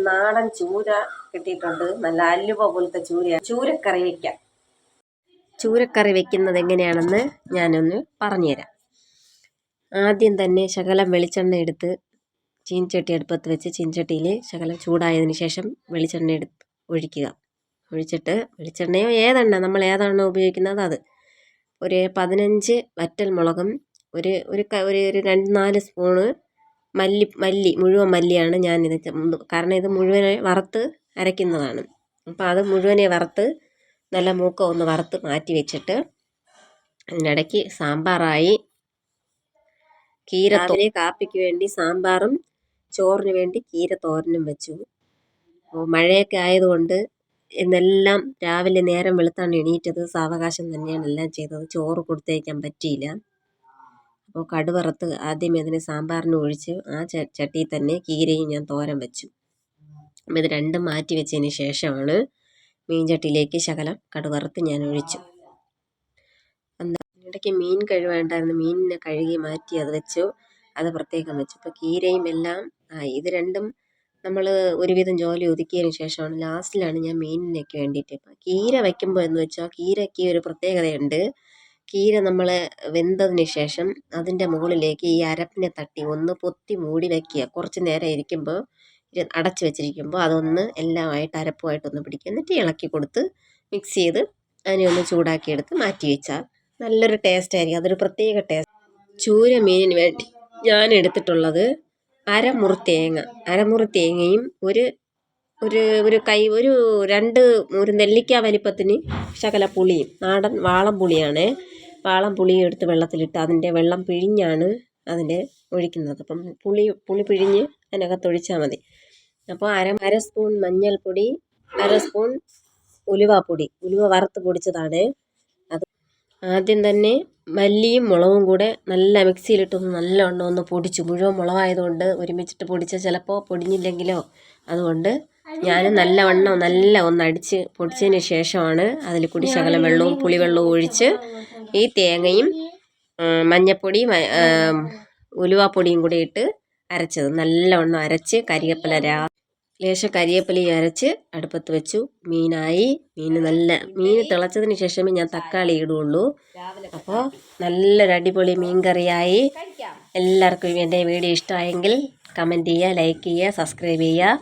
നാടൻ ചൂര കിട്ടിയിട്ടുണ്ട്. നല്ല അല്ലുവ പോലത്തെ ചൂര. ചൂരക്കറി വെക്കാം. ചൂരക്കറി വെക്കുന്നത് എങ്ങനെയാണെന്ന് ഞാനൊന്ന് പറഞ്ഞുതരാം. ആദ്യം തന്നെ ശകലം വെളിച്ചെണ്ണ എടുത്ത് ചീൻചട്ടി അടുപ്പത്ത് വെച്ച് ചീൻചട്ടിയിൽ ശകലം ചൂടായതിന് ശേഷം വെളിച്ചെണ്ണ എടുത്ത് ഒഴിക്കുക. ഒഴിച്ചിട്ട് വെളിച്ചെണ്ണയോ ഏതെണ്ണ നമ്മൾ ഏതാണോ ഉപയോഗിക്കുന്നത് അത് ഒരു 15 വറ്റൽ മുളകും ഒരു 2-4 സ്പൂണ് മല്ലി മുഴുവൻ മല്ലിയാണ് ഞാനിത്. കാരണം ഇത് മുഴുവനെ വറുത്ത് അരയ്ക്കുന്നതാണ്. അപ്പോൾ അത് മുഴുവനെ വറുത്ത് നല്ല മൂക്കം ഒന്ന് വറുത്ത് മാറ്റി വെച്ചിട്ട് അതിനിടയ്ക്ക് സാമ്പാറായി കീരത്തോരൻ കാപ്പിക്ക് വേണ്ടി സാമ്പാറും ചോറിന് വേണ്ടി കീരത്തോരനും വെച്ചു. മഴയൊക്കെ ആയതുകൊണ്ട് ഇന്നെല്ലാം രാവിലെ നേരം വെളുത്താണ് എണീറ്റത്. സാവകാശം തന്നെയാണ് എല്ലാം ചെയ്തത്. ചോറ് കൊടുത്തയക്കാൻ പറ്റിയില്ല. അപ്പോൾ കടുവറുത്ത് ആദ്യം അതിന് സാമ്പാറിന് ഒഴിച്ച് ആ ചട്ടിയിൽ തന്നെ കീരയും ഞാൻ തോരൻ വെച്ചു. അപ്പോൾ ഇത് രണ്ടും മാറ്റി വെച്ചതിന് ശേഷമാണ് മീൻചട്ടിയിലേക്ക് ശകലം കടുവറുത്ത് ഞാൻ ഒഴിച്ചു. ഇടയ്ക്ക് മീൻ കഴുകേണ്ടായിരുന്നു. മീനിനെ കഴുകി മാറ്റി അത് വെച്ചു. അത് പ്രത്യേകം വെച്ചു. ഇപ്പോൾ കീരയും എല്ലാം ആയി. ഇത് രണ്ടും നമ്മൾ ഒരുവിധം ജോലി ഒതുക്കിയതിന് ശേഷമാണ് ലാസ്റ്റിലാണ് ഞാൻ മീനിനൊക്കെ വേണ്ടിയിട്ട്. കീര വയ്ക്കുമ്പോൾ എന്ന് വെച്ചാൽ കീരയ്ക്ക് ഒരു പ്രത്യേകതയുണ്ട്. കീര നമ്മൾ വെന്തതിന് ശേഷം അതിൻ്റെ മുകളിലേക്ക് ഈ അരപ്പിനെ തട്ടി ഒന്ന് പൊത്തി മൂടി വയ്ക്കുക. കുറച്ച് നേരം ഇരിക്കുമ്പോൾ അടച്ചു വെച്ചിരിക്കുമ്പോൾ അതൊന്ന് എല്ലാമായിട്ട് അരപ്പുമായിട്ടൊന്ന് പിടിക്കുക. എന്നിട്ട് ഇളക്കി കൊടുത്ത് മിക്സ് ചെയ്ത് അതിനെ ഒന്ന് ചൂടാക്കിയെടുത്ത് മാറ്റി വെച്ചാൽ നല്ലൊരു ടേസ്റ്റ് ആയിരിക്കും. അതൊരു പ്രത്യേക ടേസ്റ്റ്. ചൂര മീനിന് വേണ്ടി ഞാൻ എടുത്തിട്ടുള്ളത് അരമുറി തേങ്ങയും ഒരു 2 നെല്ലിക്ക വലിപ്പത്തിന് ശകല പുളിയും, നാടൻ വാളം പുളിയാണ്. വാളം പുളിയും എടുത്ത് വെള്ളത്തിലിട്ട് അതിൻ്റെ വെള്ളം പിഴിഞ്ഞാണ് അതിൻ്റെ ഒഴിക്കുന്നത്. അപ്പം പുളി പിഴിഞ്ഞ് അതിനകത്തൊഴിച്ചാൽ മതി. അപ്പോൾ അര സ്പൂൺ മഞ്ഞൾപ്പൊടി, 1/2 സ്പൂൺ ഉലുവ വറുത്ത് പൊടിച്ചതാണ്. അത് ആദ്യം തന്നെ മല്ലിയും മുളകും കൂടെ നല്ല മിക്സിയിലിട്ടൊന്ന് നല്ലവണ്ണം ഒന്ന് പൊടിച്ചു. മുഴുവൻ മുളകായതുകൊണ്ട് ഒരുമിച്ചിട്ട് പൊടിച്ചാൽ ചിലപ്പോൾ പൊടിഞ്ഞില്ലെങ്കിലോ, അതുകൊണ്ട് ഞാൻ നല്ല ഒന്ന് അടിച്ച് പൊടിച്ചതിന് ശേഷമാണ് അതിൽ കൂടി ശകലം വെള്ളവും പുളിവെള്ളവും ഒഴിച്ച് ഈ തേങ്ങയും മഞ്ഞപ്പൊടി ഉലുവാപ്പൊടിയും കൂടി ഇട്ട് അരച്ചത്. നല്ലവണ്ണം അരച്ച് ലേശം കരിവേപ്പിലയും അരച്ച് അടുപ്പത്ത് വെച്ചു. മീനായി. മീൻ തിളച്ചതിന് ശേഷമേ ഞാൻ തക്കാളി ഇടുള്ളൂ. അപ്പോൾ നല്ലൊരു അടിപൊളി മീൻ കറിയായി. എല്ലാവർക്കും എൻ്റെ വീഡിയോ ഇഷ്ടമായെങ്കിൽ കമൻറ്റ് ചെയ്യുക, ലൈക്ക് ചെയ്യുക, സബ്സ്ക്രൈബ് ചെയ്യുക.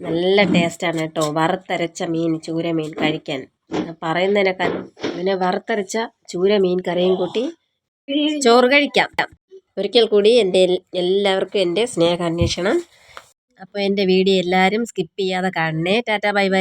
നല്ല ടേസ്റ്റാണ് കേട്ടോ വറുത്തരച്ച മീൻ, ചൂര മീൻ കഴിക്കാൻ. പറയുന്നതിനേക്കാൾ പിന്നെ വറുത്തരച്ച ചൂര മീൻ കറിയും കൂട്ടി ചോറ് കഴിക്കാം. ഒരിക്കൽ കൂടി എല്ലാവർക്കും എൻ്റെ സ്നേഹാന്വേഷണം. അപ്പോൾ എൻ്റെ വീഡിയോ എല്ലാവരും സ്കിപ്പ് ചെയ്യാതെ കാണണേ. Tata bye bye.